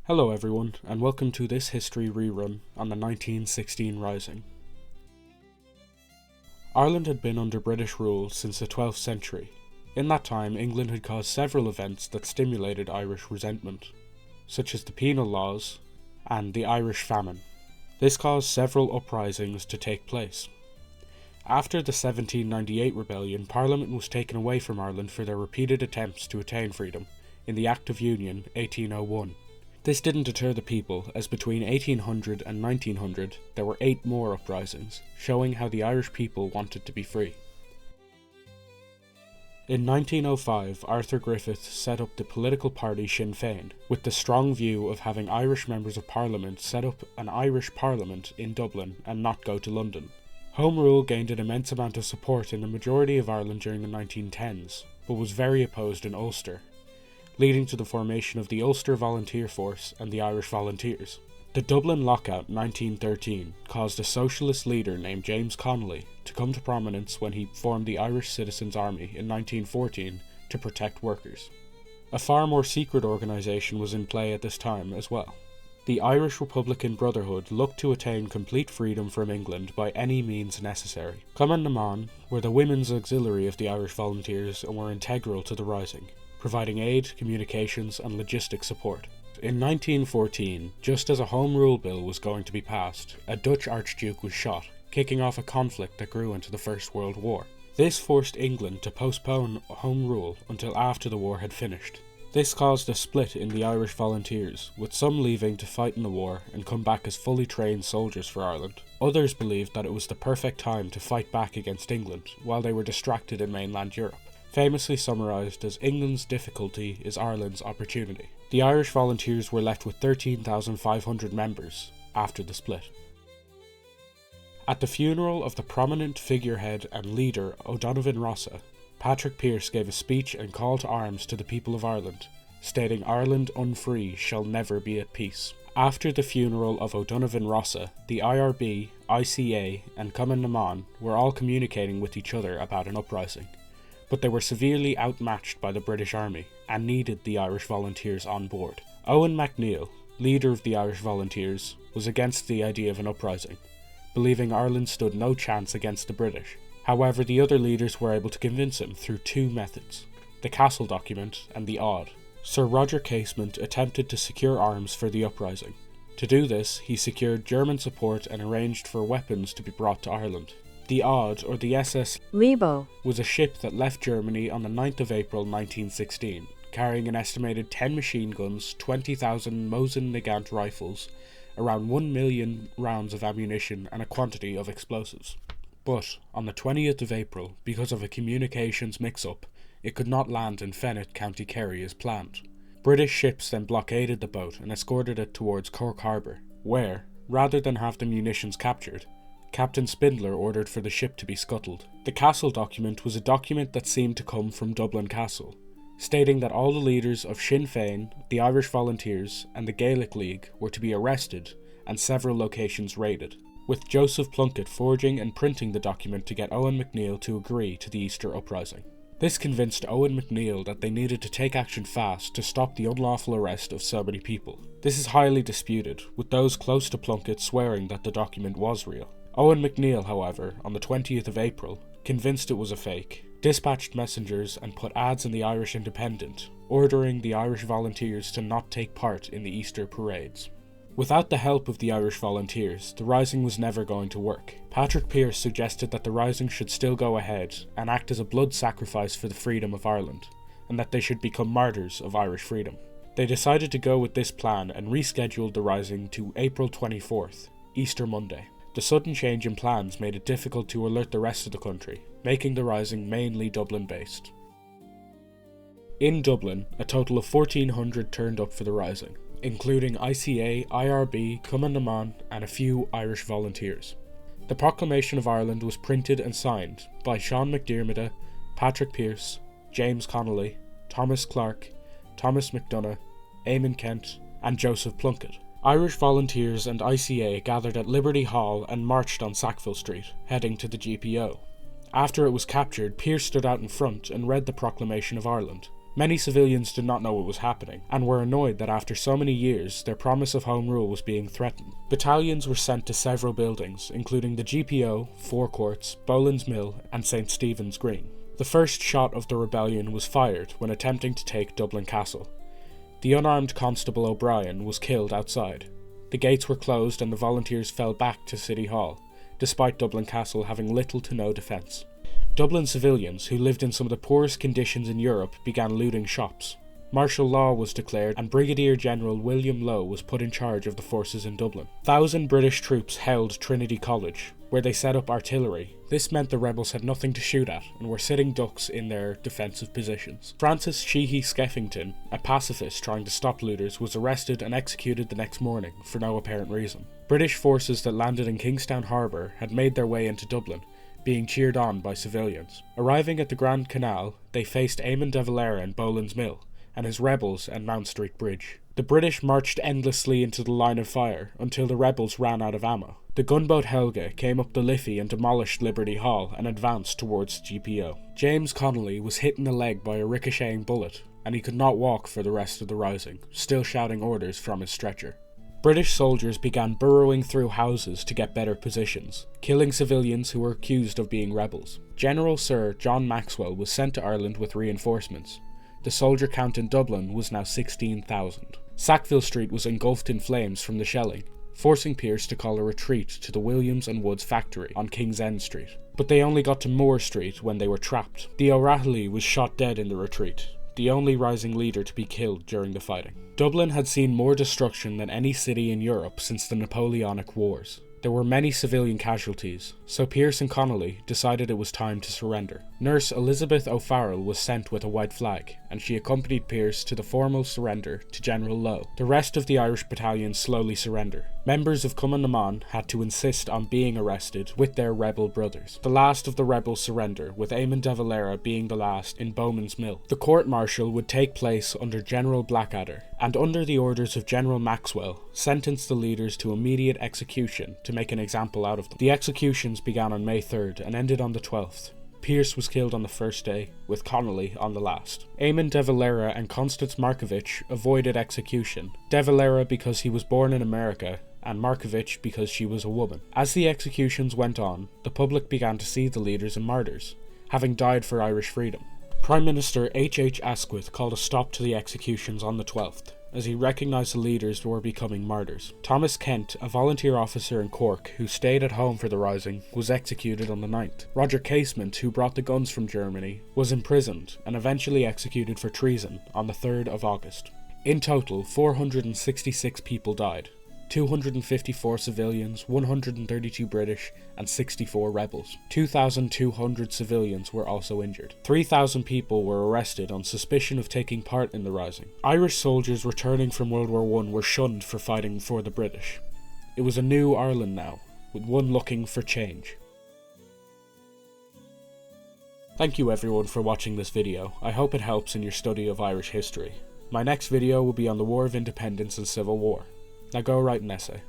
Hello everyone, and welcome to this history rerun on the 1916 Rising. Ireland had been under British rule since the 12th century. In that time, England had caused several events that stimulated Irish resentment, such as the penal laws and the Irish famine. This caused several uprisings to take place. After the 1798 rebellion, Parliament was taken away from Ireland for their repeated attempts to attain freedom in the Act of Union 1801. This didn't deter the people, as between 1800 and 1900 there were 8 more uprisings, showing how the Irish people wanted to be free. In 1905, Arthur Griffith set up the political party Sinn Féin, with the strong view of having Irish members of Parliament set up an Irish Parliament in Dublin and not go to London. Home Rule gained an immense amount of support in the majority of Ireland during the 1910s, but was very opposed in Ulster, leading to the formation of the Ulster Volunteer Force and the Irish Volunteers. The Dublin Lockout 1913 caused a socialist leader named James Connolly to come to prominence when he formed the Irish Citizens' Army in 1914 to protect workers. A far more secret organisation was in play at this time as well. The Irish Republican Brotherhood looked to attain complete freedom from England by any means necessary. Cumann na mBan were the women's auxiliary of the Irish Volunteers and were integral to the Rising, providing aid, communications and logistic support. In 1914, just as a Home Rule bill was going to be passed, a Dutch Archduke was shot, kicking off a conflict that grew into the First World War. This forced England to postpone Home Rule until after the war had finished. This caused a split in the Irish Volunteers, with some leaving to fight in the war and come back as fully trained soldiers for Ireland. Others believed that it was the perfect time to fight back against England while they were distracted in mainland Europe, famously summarised as England's difficulty is Ireland's opportunity. The Irish Volunteers were left with 13,500 members after the split. At the funeral of the prominent figurehead and leader O'Donovan Rossa, Patrick Pearse gave a speech and call to arms to the people of Ireland, stating Ireland unfree shall never be at peace. After the funeral of O'Donovan Rossa, the IRB, ICA and Cumann na mBan were all communicating with each other about an uprising, but they were severely outmatched by the British Army and needed the Irish Volunteers on board. Owen MacNeill, leader of the Irish Volunteers, was against the idea of an uprising, believing Ireland stood no chance against the British. However, the other leaders were able to convince him through 2 methods: the Castle document and the Odd. Sir Roger Casement attempted to secure arms for the uprising. To do this, he secured German support and arranged for weapons to be brought to Ireland. The Odd, or the SS Lebo, was a ship that left Germany on the 9th of April 1916, carrying an estimated 10 machine guns, 20,000 Mosin-Nagant rifles, around 1 million rounds of ammunition and a quantity of explosives. But, on the 20th of April, because of a communications mix-up, it could not land in Fennet, County Kerry as planned. British ships then blockaded the boat and escorted it towards Cork Harbour, where, rather than have the munitions captured, Captain Spindler ordered for the ship to be scuttled. The Castle document was a document that seemed to come from Dublin Castle, stating that all the leaders of Sinn Féin, the Irish Volunteers and the Gaelic League were to be arrested and several locations raided, with Joseph Plunkett forging and printing the document to get Owen MacNeill to agree to the Easter Uprising. This convinced Owen MacNeill that they needed to take action fast to stop the unlawful arrest of so many people. This is highly disputed, with those close to Plunkett swearing that the document was real. Owen MacNeill, however, on the 20th of April, convinced it was a fake, dispatched messengers and put ads in the Irish Independent, ordering the Irish Volunteers to not take part in the Easter parades. Without the help of the Irish Volunteers, the Rising was never going to work. Patrick Pearse suggested that the Rising should still go ahead and act as a blood sacrifice for the freedom of Ireland, and that they should become martyrs of Irish freedom. They decided to go with this plan and rescheduled the Rising to April 24th, Easter Monday. The sudden change in plans made it difficult to alert the rest of the country, making the Rising mainly Dublin-based. In Dublin, a total of 1,400 turned up for the Rising, including ICA, IRB, Cumann na mBan and a few Irish Volunteers. The Proclamation of Ireland was printed and signed by Sean McDiarmid, Patrick Pearse, James Connolly, Thomas Clarke, Thomas MacDonagh, Eamon Kent and Joseph Plunkett. Irish Volunteers and ICA gathered at Liberty Hall and marched on Sackville Street, heading to the GPO. After it was captured, Pearse stood out in front and read the Proclamation of Ireland, Many civilians did not know what was happening, and were annoyed that after so many years, their promise of home rule was being threatened. Battalions were sent to several buildings, including the GPO, Four Courts, Boland's Mill, and St. Stephen's Green. The first shot of the rebellion was fired when attempting to take Dublin Castle. The unarmed Constable O'Brien was killed outside. The gates were closed and the volunteers fell back to City Hall, despite Dublin Castle having little to no defence. Dublin civilians, who lived in some of the poorest conditions in Europe, began looting shops. Martial law was declared and Brigadier General William Lowe was put in charge of the forces in Dublin. 1,000 British troops held Trinity College, where they set up artillery. This meant the rebels had nothing to shoot at and were sitting ducks in their defensive positions. Francis Sheehy Skeffington, a pacifist trying to stop looters, was arrested and executed the next morning for no apparent reason. British forces that landed in Kingstown Harbour had made their way into Dublin, being cheered on by civilians. Arriving at the Grand Canal, they faced Eamon de Valera and Boland's Mill, and his rebels at Mount Street Bridge. The British marched endlessly into the line of fire until the rebels ran out of ammo. The gunboat Helga came up the Liffey and demolished Liberty Hall and advanced towards GPO. James Connolly was hit in the leg by a ricocheting bullet, and he could not walk for the rest of the rising, still shouting orders from his stretcher. British soldiers began burrowing through houses to get better positions, killing civilians who were accused of being rebels. General Sir John Maxwell was sent to Ireland with reinforcements. The soldier count in Dublin was now 16,000. Sackville Street was engulfed in flames from the shelling, forcing Pearse to call a retreat to the Williams and Woods factory on King's End Street. But they only got to Moore Street when they were trapped. The O'Rahilly was shot dead in the retreat, the only rising leader to be killed during the fighting. Dublin had seen more destruction than any city in Europe since the Napoleonic Wars. There were many civilian casualties, so Pearse and Connolly decided it was time to surrender. Nurse Elizabeth O'Farrell was sent with a white flag, and she accompanied Pearse to the formal surrender to General Lowe. The rest of the Irish battalions slowly surrender. Members of Cumann na mBan had to insist on being arrested with their rebel brothers. The last of the rebels surrender, with Eamon de Valera being the last in Bowman's Mill. The court-martial would take place under General Blackadder, and under the orders of General Maxwell, sentenced the leaders to immediate execution to make an example out of them. The executions began on May 3rd and ended on the 12th. Pearse was killed on the first day, with Connolly on the last. Eamon de Valera and Constance Markovich avoided execution, de Valera because he was born in America, and Markovich because she was a woman. As the executions went on, the public began to see the leaders as martyrs, having died for Irish freedom. Prime Minister H. Asquith called a stop to the executions on the 12th, as he recognised the leaders were becoming martyrs. Thomas Kent, a volunteer officer in Cork who stayed at home for the rising, was executed on the 9th. Roger Casement, who brought the guns from Germany, was imprisoned and eventually executed for treason on the 3rd of August. In total, 466 people died. 254 civilians, 132 British, and 64 rebels. 2,200 civilians were also injured. 3,000 people were arrested on suspicion of taking part in the rising. Irish soldiers returning from World War I were shunned for fighting for the British. It was a new Ireland now, with one looking for change. Thank you everyone for watching this video. I hope it helps in your study of Irish history. My next video will be on the War of Independence and Civil War. Now go write an essay.